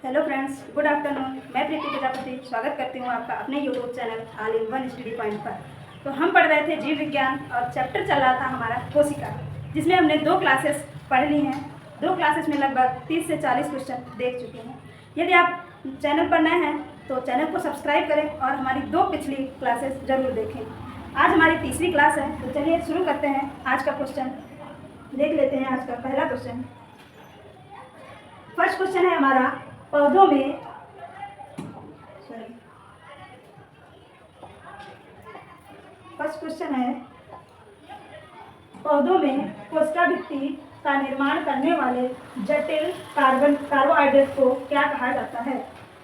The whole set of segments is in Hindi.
Hello friends, good afternoon. मैं प्रीति प्रजापति स्वागत करती हूँ आपका अपने YouTube channel all in one study point पर। तो हम पढ़ रहे थे जीव विज्ञान और चैप्टर चल रहा था हमारा कोशिका, जिसमें हमने 2 क्लासेस पढ़ ली हैं। 2 क्लासेस में लगभग 30 से 40 क्वेश्चन देख चुके हैं। यदि आप चैनल पर नए हैं तो चैनल को सब्सक्राइब करें और हमारी 2 पिछली क्लासेस ज़रूर देखें। आज हमारी तीसरी क्लास है, तो चलिए शुरू करते हैं। आज का क्वेश्चन देख लेते हैं। आज का पहला क्वेश्चन, फर्स्ट क्वेश्चन है हमारा, पौधों में फर्स्ट क्वेश्चन है, पौधों में कोशिका भित्ति का निर्माण करने वाले जटिल कार्बोहाइड्रेट को क्या कहा जाता है?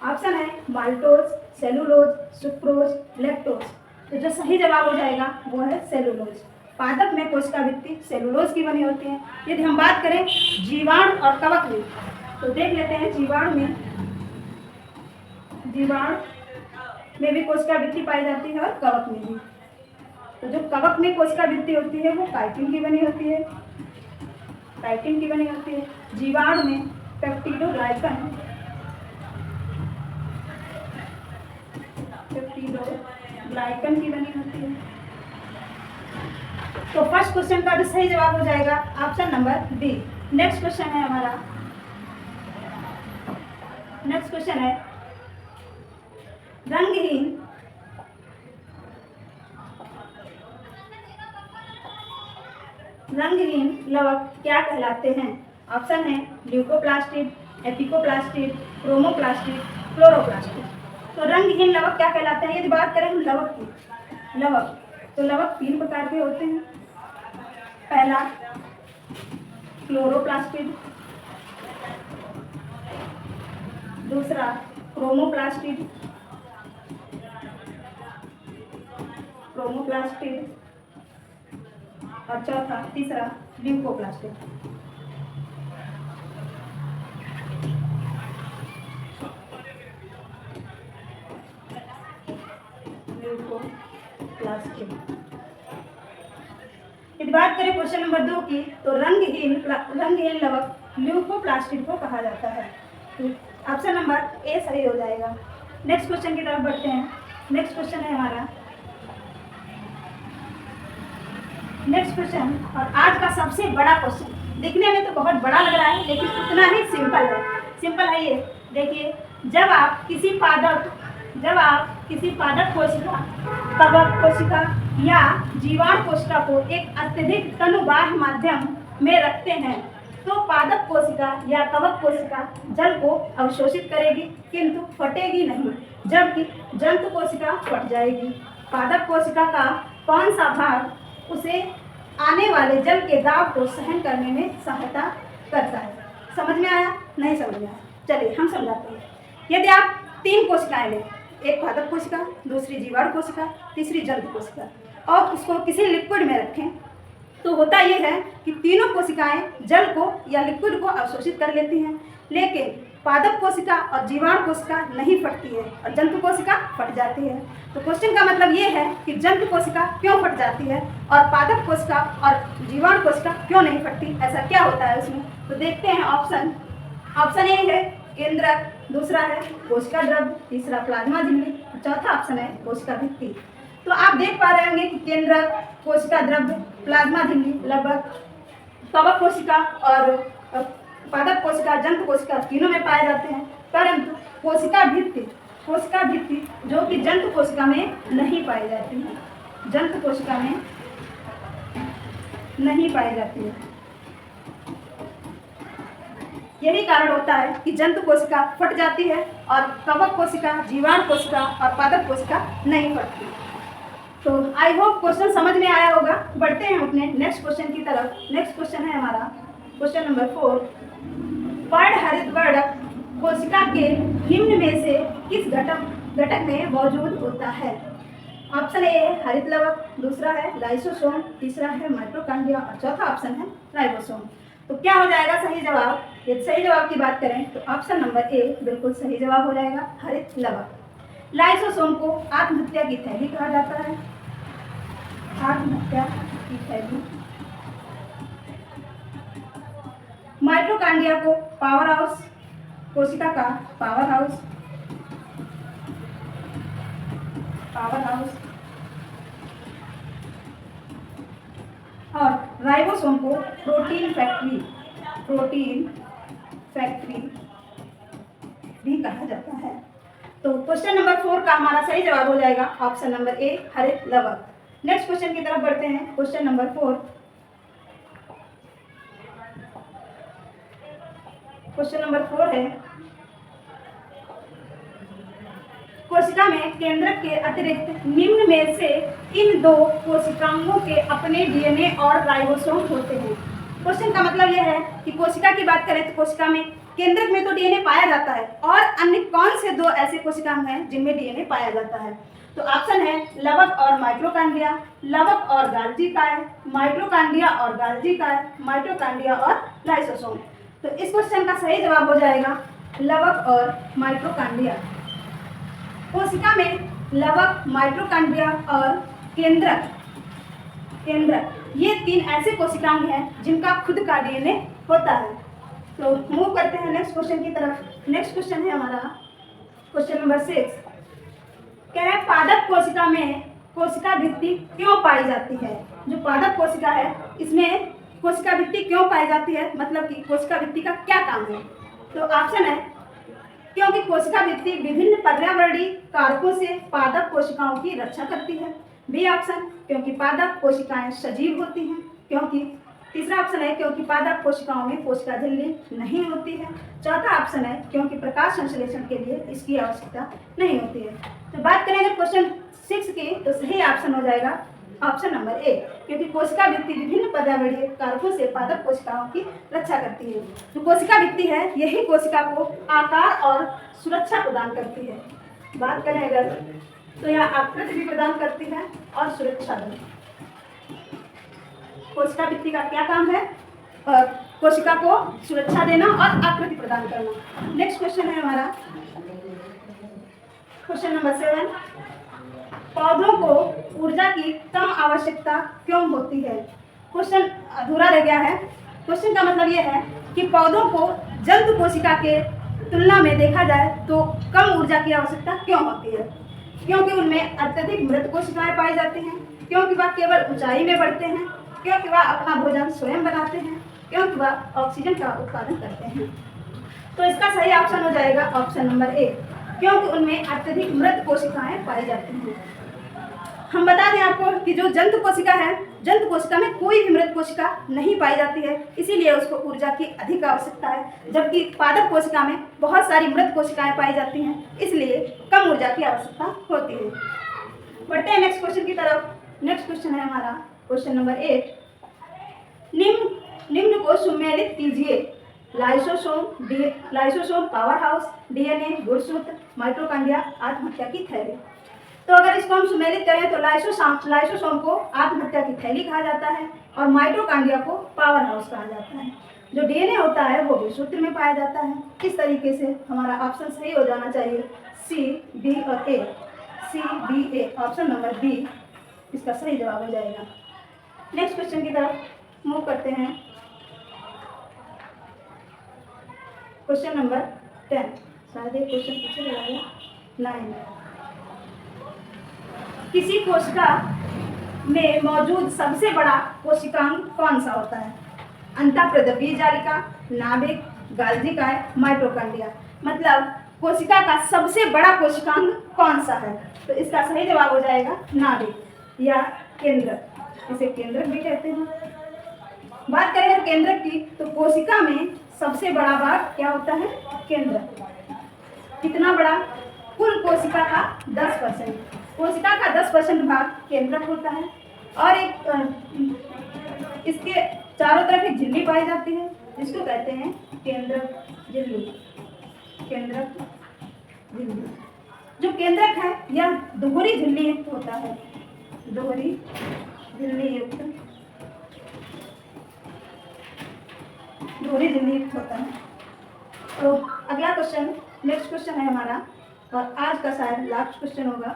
ऑप्शन है माल्टोज, सेलुलोज, सुक्रोज, लैक्टोज। तो जो सही जवाब हो जाएगा वो है सेलुलोज। पादप में कोशिका भित्ति सेलुलोज की बनी होती है। यदि हम बात करें जीवाणु और कवक में, तो देख लेते हैं। जीवाणु में भी कोशिका भित्ति पाई जाती है और कवक में भी। तो जो कवक में कोशिका भित्ति होती है वो काइटिन की बनी होती है, जीवाणु में पेप्टिडोग्लाइकन की बनी होती है। तो फर्स्ट क्वेश्चन का जो सही जवाब हो जाएगा option number B. Next question है हमारा, नेक्स्ट क्वेश्चन है, रंगहीन लवक क्या कहलाते हैं? ऑप्शन है ल्यूकोप्लास्टिड, एपिकोप्लास्टिड, क्रोमोप्लास्टिड, क्लोरोप्लास्टिड। तो रंगहीन लवक क्या कहलाते हैं? यदि बात करें हम लवक की, तो लवक 3 प्रकार के होते हैं। पहला क्लोरोप्लास्टिड, दूसरा क्रोमोप्लास्टिड, और चौथा तीसरा ल्यूकोप्लास्टिड। यदि बात करें क्वेश्चन नंबर 2 की, तो रंगहीन लवक ल्यूकोप्लास्टिड को कहा जाता है। ऑप्शन नंबर ए सही हो जाएगा। नेक्स्ट क्वेश्चन की तरफ बढ़ते हैं। नेक्स्ट क्वेश्चन है हमारा, नेक्स्ट क्वेश्चन और आज का सबसे बड़ा क्वेश्चन। दिखने में तो बहुत बड़ा लग रहा है लेकिन उतना ही सिंपल है ये। देखिए, जब आप किसी पादप कोशिका, कवक कोशिका या जीवाणु कोशिका को एक अत्यधिक तनुबाह्य माध्यम में रखते हैं तो पादप कोशिका या कवक कोशिका जल को अवशोषित करेगी किंतु फटेगी नहीं, जबकि जंतु कोशिका फट जाएगी। पादप कोशिका का कौन सा भाग उसे आने वाले जल के दाब को सहन करने में सहायता करता है? समझ में आया? नहीं समझ में आया? चलिए हम समझाते हैं। यदि आप 3 कोशिकाएं लें, एक पादप कोशिका, दूसरी जीवाणु कोशिका, तीसरी जंतु कोशिका, और उसको किसी लिक्विड में रखें, तो होता यह है कि तीनों कोशिकाएं जल को या लिक्विड को अवशोषित कर लेती हैं, लेकिन पादप कोशिका और जीवाणु कोशिका नहीं फटती है और जंतु कोशिका फट जाती है। तो क्वेश्चन का मतलब ये है कि जंतु कोशिका क्यों फट जाती है और पादप कोशिका और जीवाणु कोशिका क्यों नहीं फटती? ऐसा क्या होता है उसमें? तो देखते हैं। ऑप्शन ए है केंद्रक, दूसरा है कोशिका द्रव्य, तीसरा प्लाज्मा झिल्ली, चौथा ऑप्शन है कोशिका भित्ति। तो आप देख पा रहे होंगे कि केंद्रक, कोशिका द्रव्य, प्लाज्मा झिल्ली लगभग कवक कोशिका और पादप कोशिका, जंतु कोशिका तीनों में पाए जाते हैं, परंतु कोशिका भित्ति जो कि जंतु कोशिका में नहीं पाई जाती है, यही कारण होता है कि जंतु कोशिका फट जाती है और कवक कोशिका, जीवाणु कोशिका और पादप कोशिका नहीं फटती। तो आई होप क्वेश्चन समझ में आया होगा। बढ़ते हैं अपने नेक्स्ट क्वेश्चन की तरफ। नेक्स्ट क्वेश्चन है हमारा क्वेश्चन नंबर 4, पर्णहरितवर्णक कोशिका के निम्न में से किस घटक में मौजूद होता है? ऑप्शन ए है हरित लवक, दूसरा है लाइसोसोम, तीसरा है माइटोकॉन्ड्रिया और चौथा ऑप्शन है राइबोसोम। तो क्या हो जाएगा सही जवाब? यदि सही जवाब की बात करें तो ऑप्शन नंबर ए बिल्कुल सही जवाब हो जाएगा, हरित लवक। लाइसोसोम को आत्महत्या की थैली कहा जाता है, आत्महत्या की थैली। माइटोकॉन्ड्रिया को पावर हाउस कोशिका का पावर हाउस, और राइबोसोम को प्रोटीन फैक्ट्री भी कहा जाता है। तो क्वेश्चन नंबर 4 का हमारा सही जवाब हो जाएगा ऑप्शन नंबर ए, हरित लवक। नेक्स्ट क्वेश्चन की तरफ बढ़ते हैं। क्वेश्चन नंबर 4, क्वेश्चन नंबर 4 है, कोशिका में केंद्रक के अतिरिक्त निम्न में से इन दो कोशिकाओं के अपने डीएनए और राइबोसोम होते हैं। क्वेश्चन का मतलब यह है कि कोशिका की बात करें तो कोशिका में केंद्रक में तो डीएनए पाया जाता है, और अन्य कौन से दो ऐसे कोशिकाएं हैं जिनमें डीएनए पाया जाता है? तो ऑप्शन है लवक और माइटोकॉन्ड्रिया, लवक और गाल्जी काय, माइटोकॉन्ड्रिया और गाल्जी काय, माइटोकॉन्ड्रिया और लाइसोसोम। तो इस क्वेश्चन का सही जवाब हो जाएगा लवक और माइटोकॉन्ड्रिया। कोशिका में लवक, माइटोकॉन्ड्रिया और केंद्रक ये 3 ऐसे कोशिकाएं हैं जिनका खुद का डीएनए होता है। तो मूव करते हैं नेक्स्ट क्वेश्चन की तरफ। नेक्स्ट क्वेश्चन है हमारा क्वेश्चन नंबर 6, कह रहे हैं पादप कोशिका में कोशिका भित्ति क्यों पाई जाती है? जो पादप कोशिका है इसमें कोशिका भित्ति क्यों पाई जाती है, मतलब कि कोशिका भित्ति का क्या काम है? तो ऑप्शन है क्योंकि कोशिका भित्ति विभिन्न पर्यावरणीय कारकों से पादप कोशिकाओं की रक्षा करती है। बी ऑप्शन क्योंकि पादप कोशिकाएं सजीव होती हैं, क्योंकि तीसरा ऑप्शन है क्योंकि पादप कोशिकाओं में कोशिका झिल्ली नहीं होती है। चौथा ऑप्शन है क्योंकि प्रकाश संश्लेषण के लिए इसकी आवश्यकता नहीं होती है। तो बात करें अगर क्वेश्चन 6 की, तो सही ऑप्शन हो जाएगा ऑप्शन नंबर ए, क्योंकि कोशिका भित्ति विभिन्न पर्यावरणीय कारकों से पादप कोशिकाओं की रक्षा करती है। जो कोशिका भित्ति है यही कोशिका को आकार और सुरक्षा प्रदान करती है। बात करें अगर तो यह आकृति भी प्रदान करती है और सुरक्षा भी। कोशिका भित्ति का क्या काम है? कोशिका को सुरक्षा देना और आकृति प्रदान करना। नेक्स्ट क्वेश्चन है हमारा क्वेश्चन नंबर 7, पौधों को ऊर्जा की कम आवश्यकता क्यों होती है? क्वेश्चन अधूरा रह गया है। क्वेश्चन का मतलब यह है कि पौधों को जंतु कोशिका के तुलना में देखा जाए तो कम ऊर्जा की आवश्यकता क्यों होती है? क्योंकि उनमें अत्यधिक मृत कोशिकाएं पाई जाती हैं, क्योंकि वह केवल ऊंचाई में बढ़ते हैं, क्योंकि वह अपना भोजन स्वयं बनाते हैं, क्योंकि वह ऑक्सीजन का उत्पादन करते हैं। तो इसका सही ऑप्शन हो जाएगा ऑप्शन नंबर ए, क्योंकि उनमें अत्यधिक मृत कोशिकाएं पाई जाती हैं। हम बता दें आपको कि जो जंतु कोशिका है, जंतु कोशिका में कोई भी मृत कोशिका नहीं पाई जाती है, इसीलिए उसको ऊर्जा की अधिक आवश्यकता है। जबकि पादप कोशिका में बहुत सारी मृत कोशिकाएं पाई जाती हैं, इसलिए कम ऊर्जा की आवश्यकता होती है। बढ़ते हैं नेक्स्ट क्वेश्चन की तरफ। नेक्स्ट क्वेश्चन है हमारा क्वेश्चन नंबर 8, निम्न को सुमेलित कीजिए। लाइसोसोम पावर हाउस, डीएनए गुणसूत्र, माइटोकॉन्ड्रिया आत्महत्या की थैली। तो अगर इसको हम सुमेलित करें तो लाइसोसोम को आत्महत्या की थैली कहा जाता है और माइटोकॉन्ड्रिया को पावर हाउस कहा जाता है। जो डीएनए होता है वो गुणसूत्र में पाया जाता है। इस तरीके से हमारा ऑप्शन सही हो जाना चाहिए सी, बी और ए। सी, बी, ए, ऑप्शन नंबर बी इसका सही जवाब हो जाएगा। नेक्स्ट क्वेश्चन की तरफ मूव करते हैं। क्वेश्चन नंबर 10, शायद एक क्वेश्चन पीछे लगा गया। 9, किसी कोशिका में मौजूद सबसे बड़ा कोशिकांग कौन सा होता है? अंतःप्रद्रव्य जालिका, नाभिक, गाल्जी काय, माइटोकॉन्ड्रिया। मतलब कोशिका का सबसे बड़ा कोशिकांग कौन सा है? तो इसका सही जवाब हो जाएगा नाभिक या केंद्रक, इसे केंद्रक भी कहते हैं। बात करें केंद्रक की, तो कोशिका में सबसे बड़ा भाग क्या होता है? केंद्रक। कितना बड़ा? कुल कोशिका का 10%। कोशिका का 10% भाग केंद्रक होता है। और एक इसके चारों तरफ एक झिल्ली पाई जाती है जिसको कहते हैं केंद्रक झिल्ली। केंद्रक झिल्ली, जो केंद्रक है यह दोहरी झिल्ली युक्त होता है। दोहरी झिल्ली युक्त होता है। तो अगला क्वेश्चन, नेक्स्ट क्वेश्चन है हमारा और आज का शायद लास्ट क्वेश्चन होगा।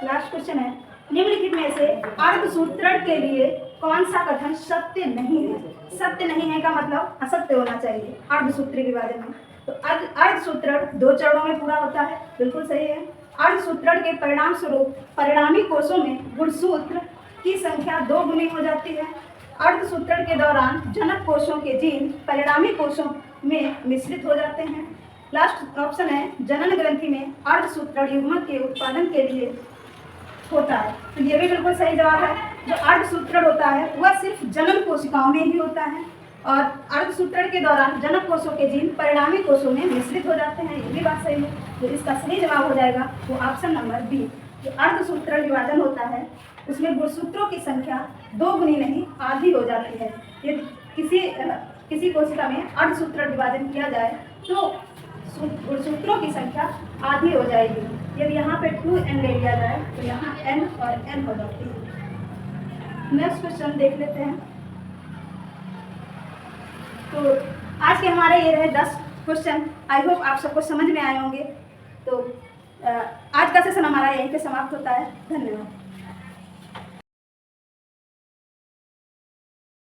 लास्ट क्वेश्चन है, निम्नलिखित में से अर्धसूत्रण के लिए कौन सा कथन सत्य नहीं है? सत्य नहीं है का मतलब असत्य होना चाहिए अर्धसूत्री विभाजन में। तो अर्धसूत्रण 2 चरणों में पूरा होता है, बिल्कुल सही है। अर्धसूत्रण के परिणाम स्वरूप परिणामी कोषों में गुणसूत्र की संख्या 2 गुनी हो जाती है। अर्धसूत्रण के दौरान जनक कोषों के जीन परिणामी कोषों में मिश्रित हो जाते हैं। लास्ट ऑप्शन है, जनन ग्रंथि में अर्धसूत्रण युग्मक के उत्पादन के लिए होता है। तो ये भी बिल्कुल सही जवाब है। जो अर्धसूत्रण होता है वह सिर्फ जनन कोशिकाओं में ही होता है और अर्धसूत्रण के दौरान जनक कोषों के जीन परिणामी कोषों में मिश्रित हो जाते हैं। ये भी बात सही है। तो इसका सही जवाब हो जाएगा वो ऑप्शन नंबर बी। जो अर्धसूत्रण विभाजन होता है उसमें गुणसूत्रों की संख्या 2 गुनी नहीं आधी हो जाती है। यदि किसी कोशिका में अर्धसूत्रण विभाजन किया जाए तो गुणसूत्रों की संख्या आधी हो जाएगी। यदि यहाँ पे 2n ले लिया जाए तो यहाँ n और n हो जाती है। नेक्स्ट क्वेश्चन देख लेते हैं। तो आज के हमारे ये रहे 10 क्वेश्चन। आई होप आप सबको समझ में आए होंगे। तो आज का सेशन हमारा यहीं पे समाप्त होता है। धन्यवाद।